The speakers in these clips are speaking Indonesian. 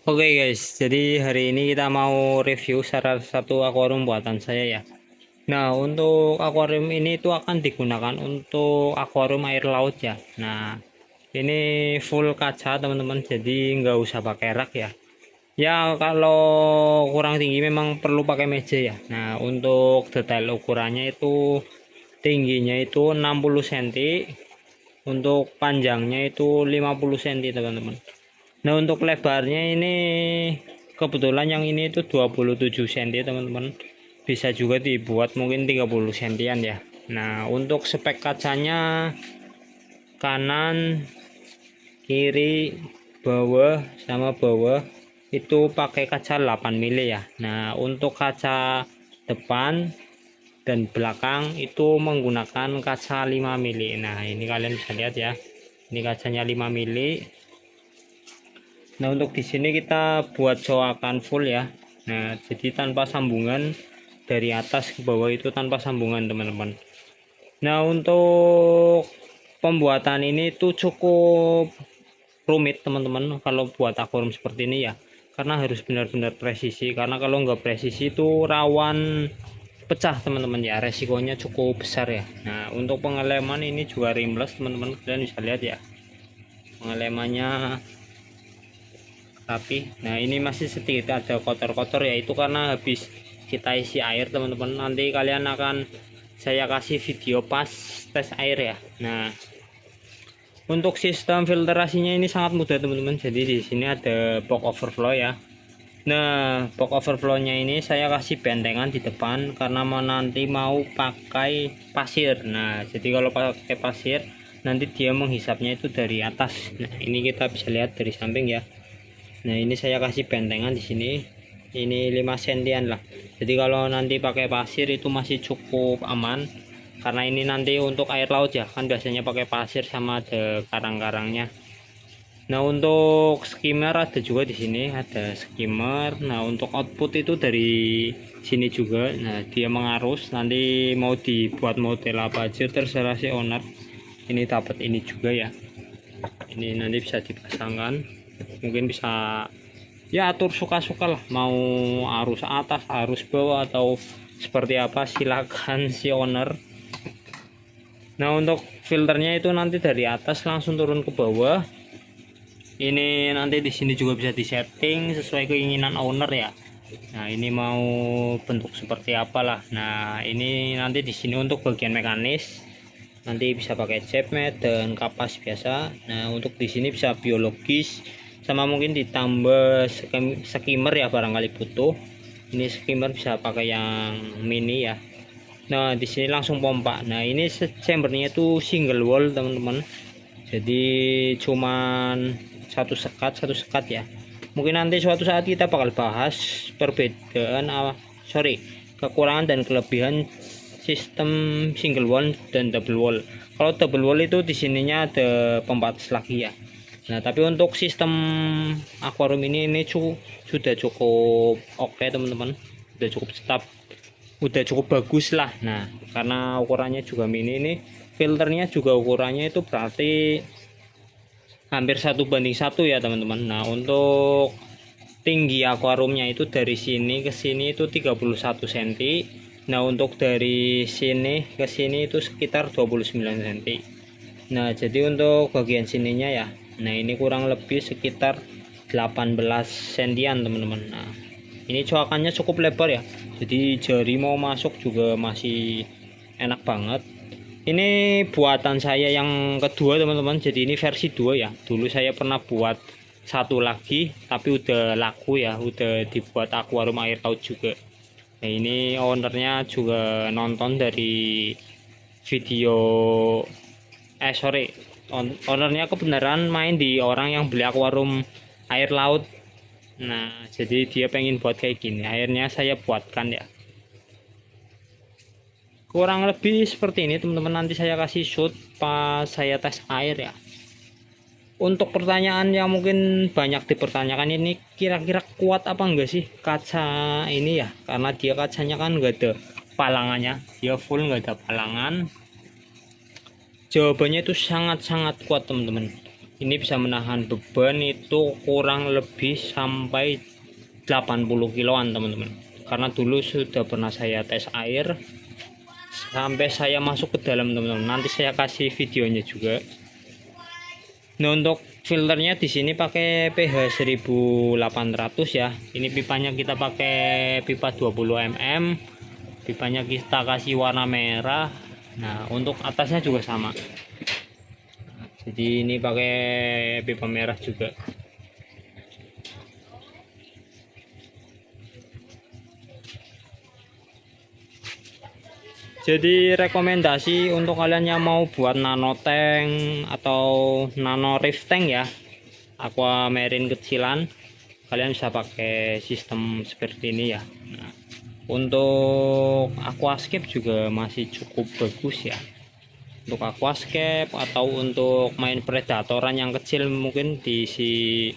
Oke guys, jadi hari ini kita mau review salah satu akuarium buatan saya ya. Nah, untuk akuarium ini itu akan digunakan untuk akuarium air laut ya. Nah, ini full kaca teman-teman, jadi nggak usah pakai rak ya. Ya, kalau kurang tinggi memang perlu pakai meja ya. Nah, untuk detail ukurannya itu tingginya itu 60 cm, untuk panjangnya itu 50 cm teman-teman. Nah, untuk lebarnya ini kebetulan yang ini itu 27 cm teman-teman. Bisa juga dibuat mungkin 30 cm ya. Nah, untuk spek kacanya kanan, kiri, bawah sama bawah itu pakai kaca 8 mili ya. Nah, untuk kaca depan dan belakang itu menggunakan kaca 5 mili. Nah, ini kalian bisa lihat ya. Ini kacanya 5 mili. Nah, untuk di sini kita buat coakan full ya. Nah, jadi tanpa sambungan dari atas ke bawah itu tanpa sambungan teman-teman. Nah, untuk pembuatan ini tuh cukup rumit teman-teman kalau buat akuarium seperti ini ya. Karena harus benar-benar presisi. Karena kalau nggak presisi itu rawan pecah teman-teman ya. Resikonya cukup besar ya. Nah, untuk pengeleman ini juga rimless teman-teman. Kalian bisa lihat ya. Pengelemannya rapi. Nah, ini masih sedikit ada kotor-kotor ya, itu karena habis kita isi air teman-teman. Nanti kalian akan saya kasih video pas tes air ya. Nah, untuk sistem filtrasinya ini sangat mudah teman-teman. Jadi di sini ada box overflow ya. Nah, box overflownya ini saya kasih bentengan di depan karena nanti mau pakai pasir. Nah, jadi kalau pakai pasir nanti dia menghisapnya itu dari atas. Nah, ini kita bisa lihat dari samping ya. Nah, ini saya kasih bentengan di sini. Ini 5 sentian lah. Jadi kalau nanti pakai pasir itu masih cukup aman. Karena ini nanti untuk air laut ya, kan biasanya pakai pasir sama ada karang-karangnya. Nah, untuk skimmer ada juga di sini, ada skimmer. Nah, untuk output itu dari sini juga. Nah, dia mengarus. Nanti mau dibuat model apa aja terserah si owner. Ini dapat ini juga ya. Ini nanti bisa dipasangkan. Mungkin bisa ya atur suka-suka lah, mau arus atas arus bawah atau seperti apa silakan si owner. Nah, untuk filternya itu nanti dari atas langsung turun ke bawah. Ini nanti di sini juga bisa disetting sesuai keinginan owner ya. Nah, ini mau bentuk seperti apalah. Nah, ini nanti di sini untuk bagian mekanis nanti bisa pakai cepmet dan kapas biasa. Nah, untuk di sini bisa biologis sama mungkin ditambah skimmer ya barangkali butuh. Ini skimmer bisa pakai yang mini ya. Nah, di sini langsung pompa. Nah, ini chambernya itu single wall teman-teman. Jadi cuman satu sekat ya. Mungkin nanti suatu saat kita bakal bahas perbedaan kekurangan dan kelebihan sistem single wall dan double wall. Kalau double wall itu di sininya ada pembatas lagi ya. Nah, tapi untuk sistem akuarium ini sudah cukup oke teman-teman. Sudah cukup tetap, udah cukup bagus lah. Nah, karena ukurannya juga mini, ini filternya juga ukurannya itu berarti hampir 1:1 ya teman-teman. Nah, untuk tinggi akuariumnya itu dari sini ke sini itu 31 cm. Nah, untuk dari sini ke sini itu sekitar 29 cm. Nah, jadi untuk bagian sininya ya, nah ini kurang lebih sekitar 18 sentian teman-teman. Nah, ini coakannya cukup lebar ya, jadi jari mau masuk juga masih enak banget. Ini buatan saya yang kedua teman-teman, jadi ini versi 2 ya. Dulu saya pernah buat satu lagi tapi udah laku ya, udah dibuat akuarium air laut juga. Nah, ini ownernya juga nonton dari video, ownernya kebenaran main di orang yang beli akuarium air laut. Nah, jadi dia pengen buat kayak gini, akhirnya saya buatkan ya. Kurang lebih seperti ini teman-teman, nanti saya kasih shoot pas saya tes air ya. Untuk pertanyaan yang mungkin banyak dipertanyakan ini, kira-kira kuat apa enggak sih kaca ini ya, karena dia kacanya kan enggak ada palangannya, dia full enggak ada palangan. Jawabannya itu sangat-sangat kuat teman-teman. Ini bisa menahan beban itu kurang lebih sampai 80 kiloan teman-teman, karena dulu sudah pernah saya tes air sampai saya masuk ke dalam teman-teman, nanti saya kasih videonya juga. Nah, untuk filternya di sini pakai pH 1800 ya. Ini pipanya kita pakai pipa 20 mm, pipanya kita kasih warna merah. Nah, untuk atasnya juga sama, jadi ini pakai pipa merah juga. Jadi rekomendasi untuk kalian yang mau buat nano tank atau nano reef tank ya, aquamarine kecilan, kalian bisa pakai sistem seperti ini ya. Nah, untuk aquascape juga masih cukup bagus ya. Untuk aquascape atau untuk main predatoran yang kecil, mungkin diisi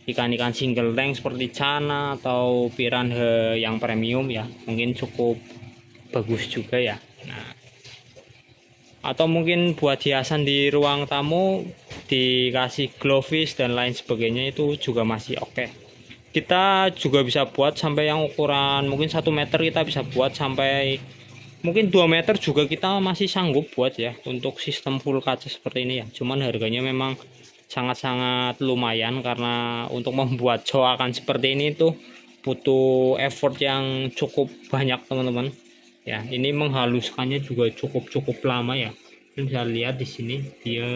ikan-ikan single tank seperti cana atau piranha yang premium ya, mungkin cukup bagus juga ya. Nah, atau mungkin buat hiasan di ruang tamu dikasih glowfish dan lain sebagainya, itu juga masih oke. Kita juga bisa buat sampai yang ukuran mungkin 1 meter, kita bisa buat sampai mungkin 2 meter juga kita masih sanggup buat ya, untuk sistem full kaca seperti ini ya. Cuman harganya memang sangat-sangat lumayan, karena untuk membuat coakan seperti ini tuh butuh effort yang cukup banyak teman-teman ya. Ini menghaluskannya juga cukup lama ya. Kalian bisa lihat di sini dia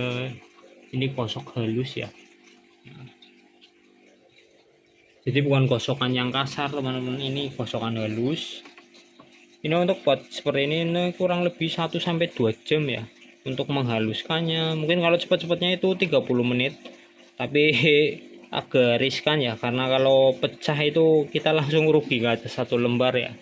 ini gosok halus ya. Jadi bukan gosokan yang kasar teman-teman, ini gosokan halus. Ini untuk buat seperti ini kurang lebih 1 sampai 2 jam ya untuk menghaluskannya. Mungkin kalau cepat-cepatnya itu 30 menit, tapi agak riskan ya, karena kalau pecah itu kita langsung rugi nggak ada 1 lembar ya.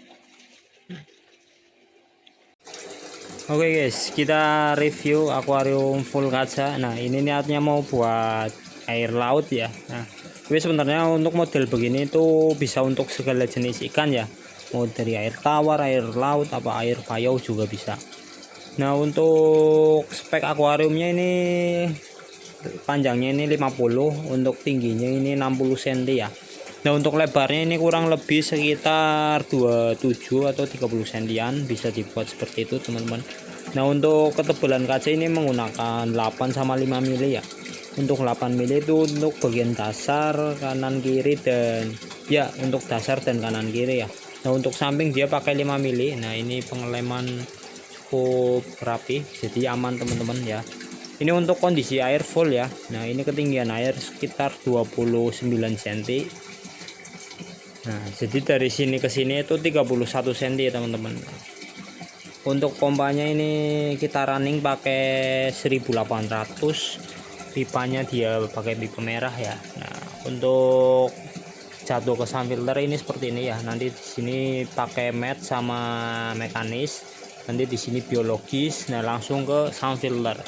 Oke guys, kita review akuarium full kaca. Nah, ini niatnya mau buat air laut ya. Nah, tapi sebenarnya untuk model begini itu bisa untuk segala jenis ikan ya, mau dari air tawar, air laut, apa air payau juga bisa. Nah, untuk spek akuariumnya ini panjangnya ini 50, untuk tingginya ini 60 cm ya. Nah, untuk lebarnya ini kurang lebih sekitar 27 atau 30 cm, bisa dibuat seperti itu teman-teman. Nah, untuk ketebalan kaca ini menggunakan 8 sama 5 mili ya. Untuk 8 mili itu untuk bagian dasar kanan kiri, dan ya untuk dasar dan kanan kiri ya. Nah, untuk samping dia pakai 5 mili. Nah, ini pengeleman cukup rapi, jadi aman teman-teman ya. Ini untuk kondisi air full ya. Nah, ini ketinggian air sekitar 29 cm. Nah, jadi dari sini ke sini itu 31 cm ya teman-teman. Untuk pompanya ini kita running pakai 1800, pipanya dia pakai pipa merah ya. Nah, untuk jatuh ke sound filter ini seperti ini ya. Nanti di sini pakai mat sama mekanis, nanti di sini biologis, nah langsung ke sound filter.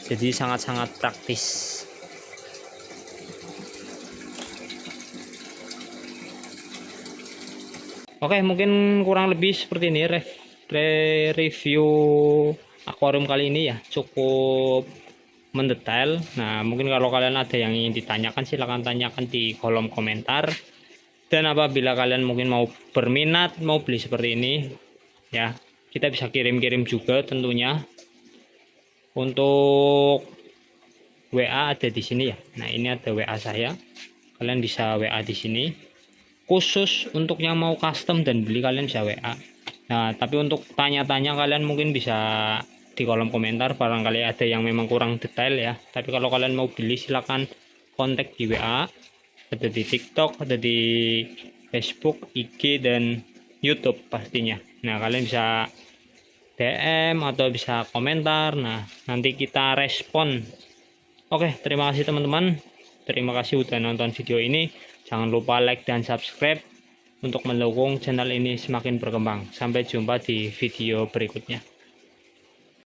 Jadi sangat-sangat praktis. Oke, mungkin kurang lebih seperti ini review akuarium kali ini ya, cukup mendetail. Nah, mungkin kalau kalian ada yang ingin ditanyakan, silahkan tanyakan di kolom komentar. Dan apabila kalian mungkin mau berminat mau beli seperti ini ya, kita bisa kirim-kirim juga tentunya. Untuk WA ada di sini ya. Nah, ini ada WA saya, kalian bisa WA di sini. Khusus untuk yang mau custom dan beli, kalian bisa WA. Nah, tapi untuk tanya-tanya kalian mungkin bisa di kolom komentar, barangkali ada yang memang kurang detail ya. Tapi kalau kalian mau beli, silahkan kontak di WA, ada di TikTok, ada di Facebook, IG, dan YouTube pastinya. Nah, kalian bisa DM atau bisa komentar. Nah, nanti kita respon. Oke, terima kasih teman-teman. Terima kasih udah nonton video ini. Jangan lupa like dan subscribe untuk mendukung channel ini semakin berkembang. Sampai jumpa di video berikutnya.